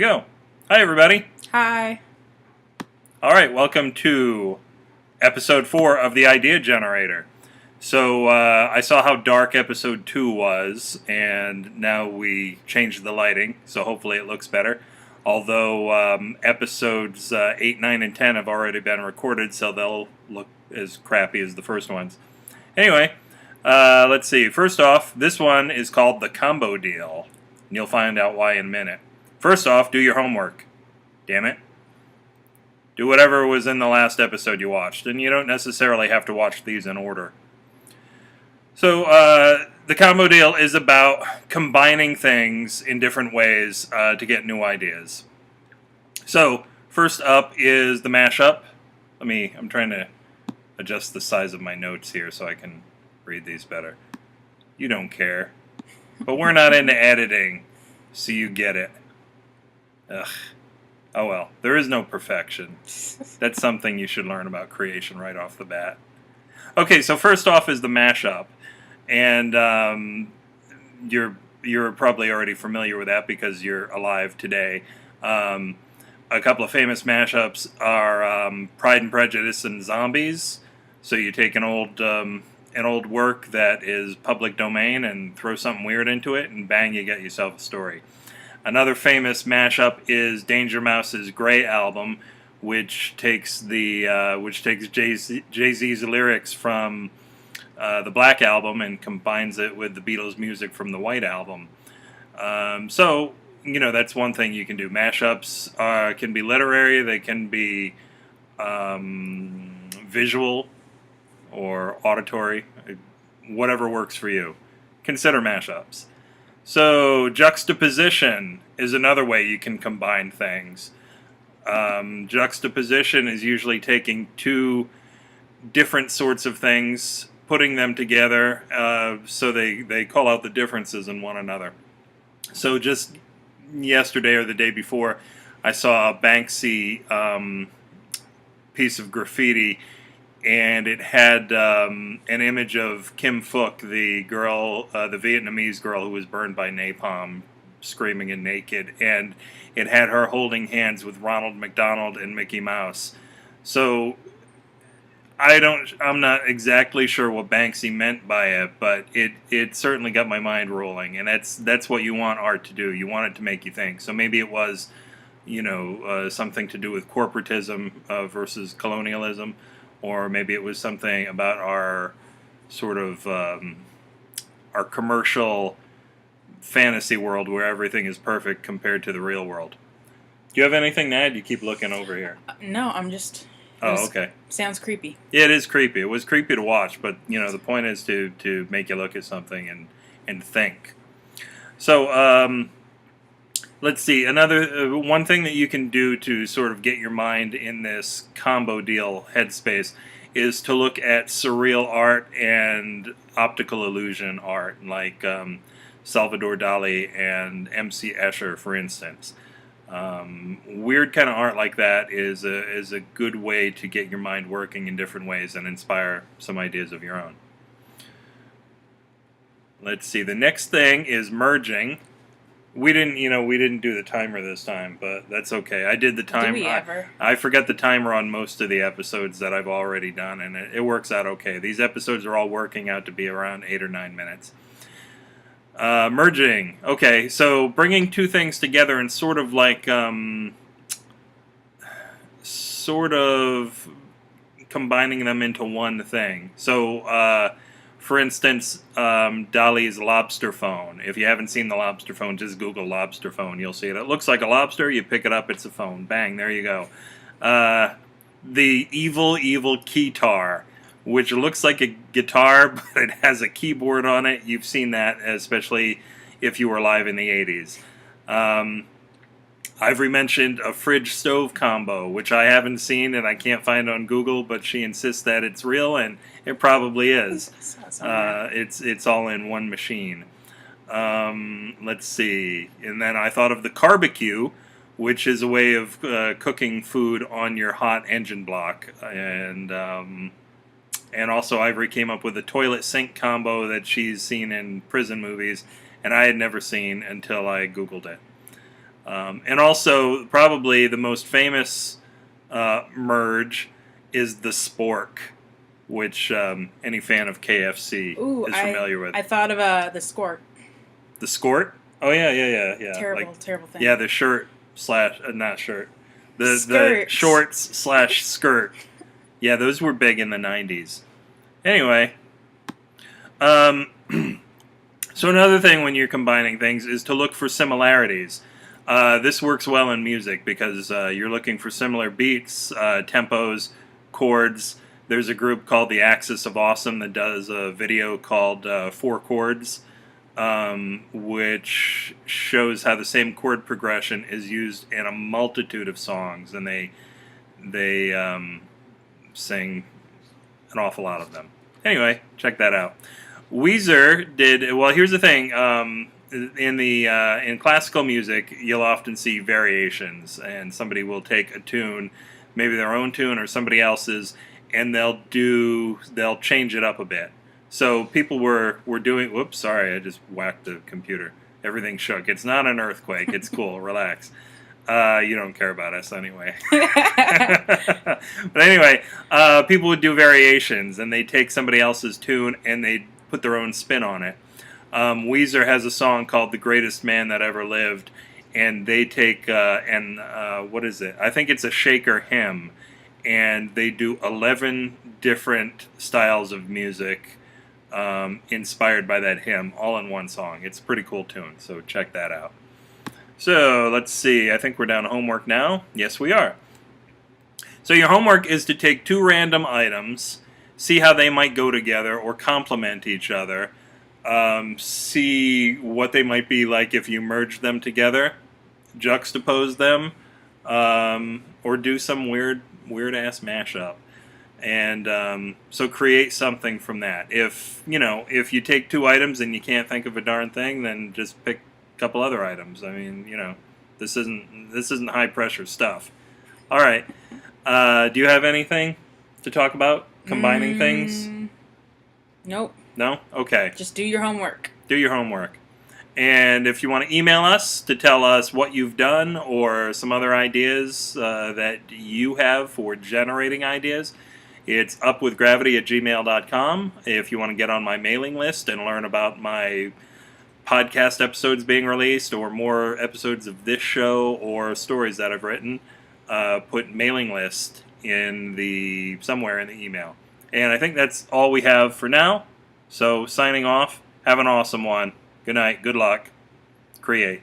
Go. Hi, everybody. Hi. All right, welcome to episode 4 of the Idea Generator. So I saw how dark episode 2 was, and now we changed the lighting, so hopefully it looks better. Although episodes 8, 9, and 10 have already been recorded, so they'll look as crappy as the first ones. Anyway, let's see. First off, this one is called The Combo Deal, and you'll find out why in a minute. First off, do your homework. Damn it. Do whatever was in the last episode you watched, and you don't necessarily have to watch these in order. So, the combo deal is about combining things in different ways to get new ideas. So, first up is the mashup. I'm trying to adjust the size of my notes here so I can read these better. You don't care. But we're not into editing, so you get it. Ugh. Oh well, there is no perfection. That's something you should learn about creation right off the bat. Okay, so first off is the mashup. And you're probably already familiar with that because you're alive today. A couple of famous mashups are Pride and Prejudice and Zombies. So you take an old work that is public domain and throw something weird into it, and bang, you get yourself a story. Another famous mashup is Danger Mouse's Grey album, which takes Jay-Z's lyrics from the Black Album and combines it with the Beatles' music from the White Album. So, that's one thing you can do. Mashups can be literary, they can be visual or auditory, whatever works for you. Consider mashups. So, juxtaposition is another way you can combine things. Juxtaposition is usually taking two different sorts of things, putting them together so they call out the differences in one another. So just yesterday or the day before, I saw a Banksy piece of graffiti, and it had an image of Kim Phuc, the girl, the Vietnamese girl who was burned by napalm, screaming and naked, and it had her holding hands with Ronald McDonald and Mickey Mouse. So I'm not exactly sure what Banksy meant by it, but it certainly got my mind rolling, and that's what you want art to do. You want it to make you think. So maybe it was, something to do with corporatism versus colonialism, or maybe it was something about our sort of our commercial fantasy world where everything is perfect compared to the real world. Do you have anything to add? You keep looking over here. No, I'm just... Oh, okay. Sounds creepy. Yeah, it is creepy. It was creepy to watch, but, the point is to make you look at something and think. So, let's see. Another one thing that you can do to sort of get your mind in this combo deal headspace is to look at surreal art and optical illusion art, like Salvador Dali and M.C. Escher, for instance. Weird kind of art like that is a good way to get your mind working in different ways and inspire some ideas of your own. Let's see. The next thing is merging. We didn't do the timer this time, but that's okay. I did the timer. Do we ever? I forget the timer on most of the episodes that I've already done, and it works out okay. These episodes are all working out to be around 8 or 9 minutes. Merging. Okay, so bringing two things together and sort of combining them into one thing. So, for instance, Dali's lobster phone. If you haven't seen the lobster phone, just Google lobster phone. You'll see it. It looks like a lobster. You pick it up, it's a phone. Bang, there you go. The evil keytar, which looks like a guitar, but it has a keyboard on it. You've seen that, especially if you were alive in the 80s. Ivory mentioned a fridge-stove combo, which I haven't seen and I can't find on Google, but she insists that it's real, and it probably is. It's all in one machine. Let's see. And then I thought of the barbecue, which is a way of cooking food on your hot engine block. And also Ivory came up with a toilet sink combo that she's seen in prison movies, and I had never seen until I Googled it. And also, probably the most famous merge is the Spork, which any fan of KFC is familiar with. I thought of the Skort. The Skort? Oh, yeah. Terrible thing. Yeah, the shirt slash, not shirt. The Skirts. shorts slash skirt. Yeah, those were big in the 90s. Anyway, so another thing when you're combining things is to look for similarities. This works well in music because you're looking for similar beats, tempos, chords. There's a group called the Axis of Awesome that does a video called Four Chords, which shows how the same chord progression is used in a multitude of songs, and they sing an awful lot of them. Anyway, check that out. Weezer did well. Here's the thing: in classical music, you'll often see variations, and somebody will take a tune, maybe their own tune or somebody else's, and they'll change it up a bit. So people were doing. Whoops, sorry, I just whacked the computer. Everything shook. It's not an earthquake. It's cool. Relax. You don't care about us anyway. But anyway, people would do variations, and they take somebody else's tune and they put their own spin on it. Weezer has a song called "The Greatest Man That Ever Lived," and they take what is it? I think it's a Shaker hymn, and they do 11 different styles of music inspired by that hymn, all in one song. It's a pretty cool tune, so check that out. So let's see. I think we're down to homework now. Yes, we are. So your homework is to take two random items, see how they might go together or complement each other. See what they might be like if you merge them together, juxtapose them, or do some weird ass mashup. And so create something from that. If you take two items and you can't think of a darn thing, then just pick a couple other items. I mean, this isn't high pressure stuff. All right. Do you have anything to talk about combining things? Nope. No? Okay. Just do your homework. Do your homework. And if you want to email us to tell us what you've done or some other ideas that you have for generating ideas, it's upwithgravity@gmail.com. If you want to get on my mailing list and learn about my podcast episodes being released or more episodes of this show or stories that I've written, put mailing list somewhere in the email. And I think that's all we have for now. So signing off. Have an awesome one. Good night. Good luck. Create.